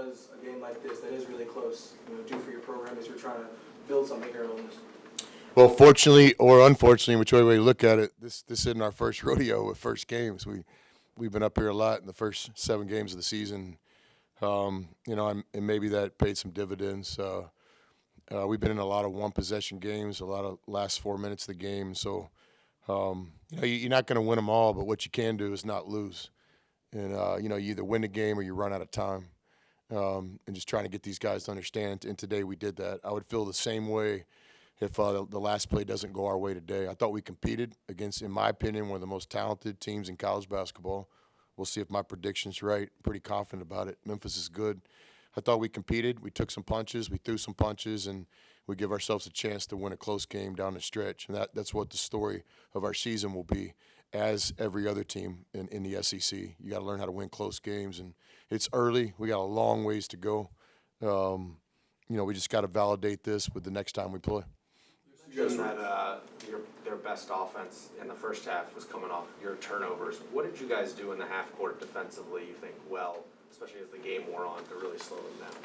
does a game like this that is really close, do for your program as you're trying to build something here at Ole Miss? Well, fortunately or unfortunately, whichever way you look at it, this isn't our first rodeo with first games. We've been up here a lot in the first 7 games of the season, and maybe that paid some dividends. We've been in a lot of one-possession games, a lot of last 4 minutes of the game. So, you're not going to win them all, but what you can do is not lose. And, you either win the game or you run out of time. And just trying to get these guys to understand. And today we did that. I would feel the same way if the last play doesn't go our way today. I thought we competed against, in my opinion, one of the most talented teams in college basketball. We'll see if my prediction's right. I'm pretty confident about it. Memphis is good. I thought we competed. We took some punches. We threw some punches, and we give ourselves a chance to win a close game down the stretch. And that's what the story of our season will be, as every other team in the SEC. You got to learn how to win close games, and it's early. We got a long ways to go. We just got to validate this with the next time we play. You mentioned that their best offense in the first half was coming off your turnovers. What did you guys do in the half court defensively, you think, especially as the game wore on, to really slow them down?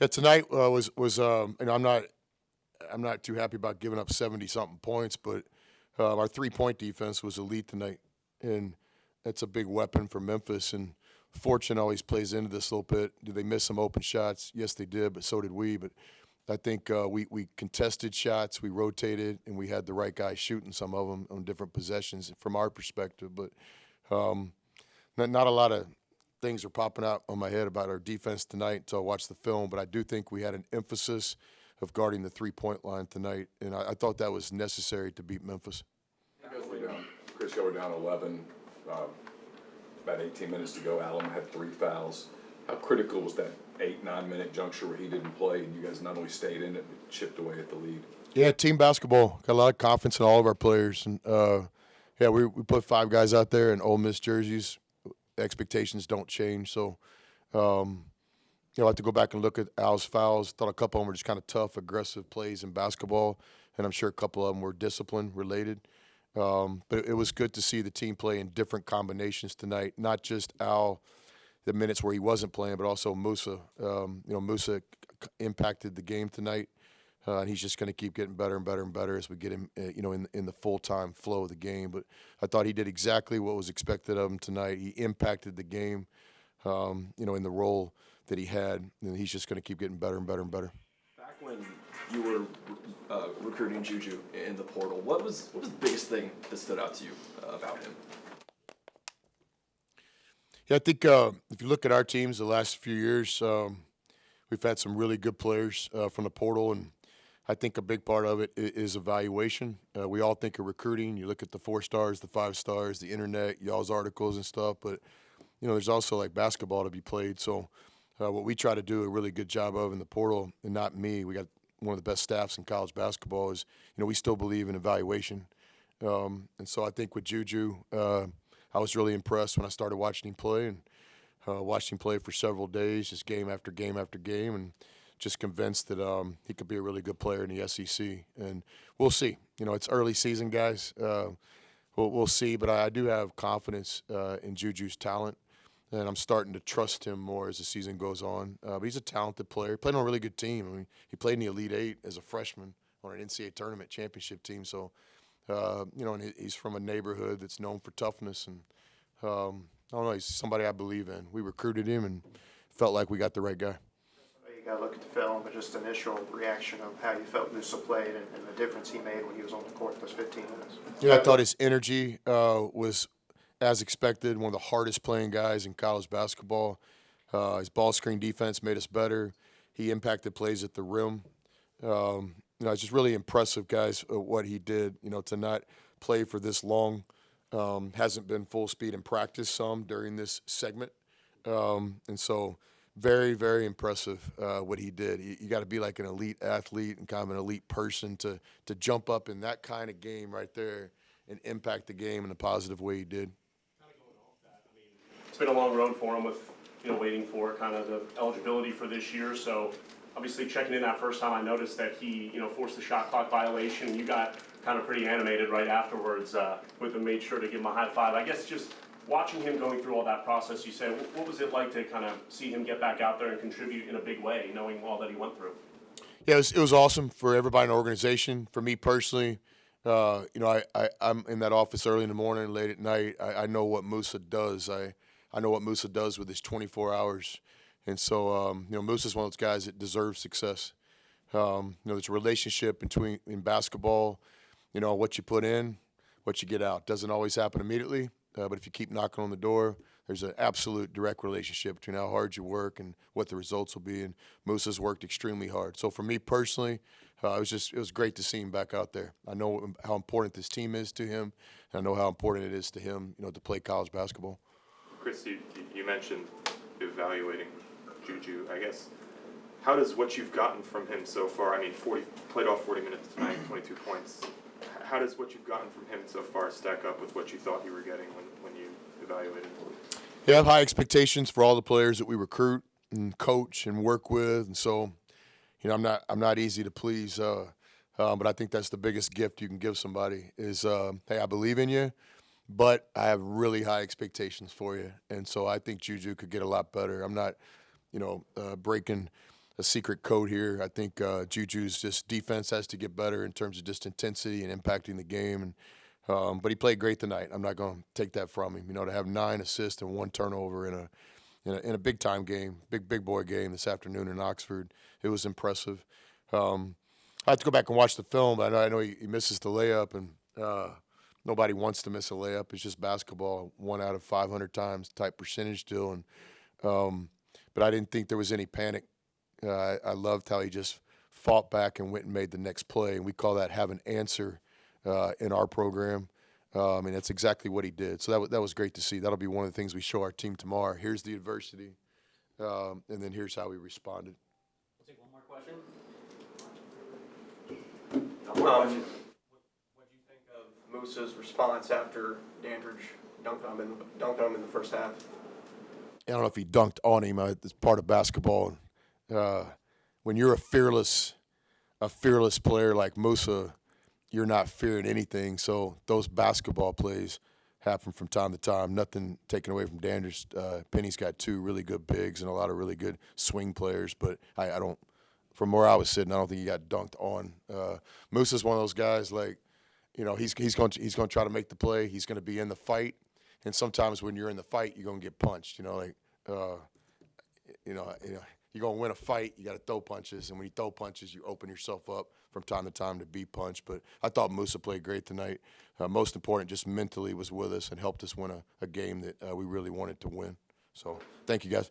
Yeah, tonight was I'm not too happy about giving up 70-something points, but our three-point defense was elite tonight, and that's a big weapon for Memphis. And fortune always plays into this a little bit. Did they miss some open shots? Yes, they did, but so did we. But I think we contested shots, we rotated, and we had the right guys shooting some of them on different possessions from our perspective. But not a lot of things are popping out on my head about our defense tonight until I watch the film. But I do think we had an emphasis of guarding the three-point line tonight, and I thought that was necessary to beat Memphis. Chris, you were down 11, about 18 minutes to go. Allen had 3 fouls. How critical was that 8-9 minute juncture where he didn't play, and you guys not only stayed in it but chipped away at the lead? Yeah, team basketball. Got a lot of confidence in all of our players, and we put 5 guys out there in Ole Miss jerseys. Expectations don't change, so I have to go back and look at Al's fouls. Thought a couple of them were just kind of tough, aggressive plays in basketball, and I'm sure a couple of them were discipline related. But it was good to see the team play in different combinations tonight, not just Al, the minutes where he wasn't playing, but also Musa. Musa impacted the game tonight, and he's just going to keep getting better and better and better as we get him, in the full-time flow of the game. But I thought he did exactly what was expected of him tonight. He impacted the game, in the role that he had, and he's just going to keep getting better and better and better. Back when you were recruiting Juju in the portal, what was the biggest thing that stood out to you about him? Yeah, I think if you look at our teams the last few years, we've had some really good players from the portal, and I think a big part of it is evaluation. We all think of recruiting. You look at the 4 stars, the 5 stars, the internet, y'all's articles and stuff, but there's also like basketball to be played. So what we try to do a really good job of in the portal, and not me, we got one of the best staffs in college basketball, is we still believe in evaluation. And so I think with Juju, I was really impressed when I started watching him play, and watched him play for several days, just game after game after game, and just convinced that he could be a really good player in the SEC. And we'll see. It's early season, guys. We'll see, but I do have confidence in Juju's talent, and I'm starting to trust him more as the season goes on. But he's a talented player. He played on a really good team. I mean, he played in the Elite Eight as a freshman on an NCAA tournament championship team. So, and he's from a neighborhood that's known for toughness. And I don't know, he's somebody I believe in. We recruited him and felt like we got the right guy. You got to look at the film, but just initial reaction of how you felt Musa played and the difference he made when he was on the court those 15 minutes. Yeah, I thought his energy was as expected, one of the hardest playing guys in college basketball. His ball screen defense made us better. He impacted plays at the rim. It's just really impressive, guys, what he did. To not play for this long, hasn't been full speed in practice some during this segment. And so very, very impressive what he did. You got to be like an elite athlete and kind of an elite person to jump up in that kind of game right there and impact the game in a positive way he did. It's been a long road for him with, waiting for kind of the eligibility for this year. So obviously checking in that first time, I noticed that he, forced the shot clock violation. You got kind of pretty animated right afterwards with him, made sure to give him a high five. I guess just watching him going through all that process, you say, what was it like to kind of see him get back out there and contribute in a big way, knowing all that he went through? Yeah, it was awesome for everybody in the organization. For me personally, I'm in that office early in the morning, late at night. I know what Musa does. I know what Musa does with his 24 hours. And so, Musa's one of those guys that deserves success. There's a relationship in basketball, what you put in, what you get out. Doesn't always happen immediately, but if you keep knocking on the door, there's an absolute direct relationship between how hard you work and what the results will be. And Musa's worked extremely hard. So for me personally, it was great to see him back out there. I know how important this team is to him, and I know how important it is to him, to play college basketball. Chris, you mentioned evaluating Juju. I guess, how does what you've gotten from him so far, played off 40 minutes tonight, 22 points, how does what you've gotten from him so far stack up with what you thought you were getting when you evaluated him? Yeah, I have high expectations for all the players that we recruit and coach and work with, and so, I'm not easy to please, but I think that's the biggest gift you can give somebody is, hey, I believe in you, but I have really high expectations for you, and so I think Juju could get a lot better. I'm not, breaking a secret code here. I think Juju's just defense has to get better in terms of just intensity and impacting the game, and but he played great tonight. I'm not going to take that from him. To have 9 assists and 1 turnover in a big time game, big boy game this afternoon in Oxford, it was impressive. I have to go back and watch the film, but I know he misses the layup, and nobody wants to miss a layup. It's just basketball, 1 out of 500 times type percentage deal, and but I didn't think there was any panic. I loved how he just fought back and went and made the next play, and we call that have an answer in our program. And that's exactly what he did. So that was great to see. That'll be one of the things we show our team tomorrow. Here's the adversity, and then here's how we responded. We'll take one more question. What do you think of Musa's response after Dandridge dunked on him in the first half? I don't know if he dunked on him. It's part of basketball. When you're a fearless player like Musa, you're not fearing anything. So those basketball plays happen from time to time. Nothing taken away from Dandridge. Penny's got 2 really good bigs and a lot of really good swing players. But I don't. From where I was sitting, I don't think he got dunked on. Musa's one of those guys he's going to try to make the play. He's going to be in the fight. And sometimes when you're in the fight, you're going to get punched. You're going to win a fight, you got to throw punches. And when you throw punches, you open yourself up from time to time to be punched. But I thought Musa played great tonight. Most important, just mentally was with us and helped us win a game that we really wanted to win. So thank you, guys.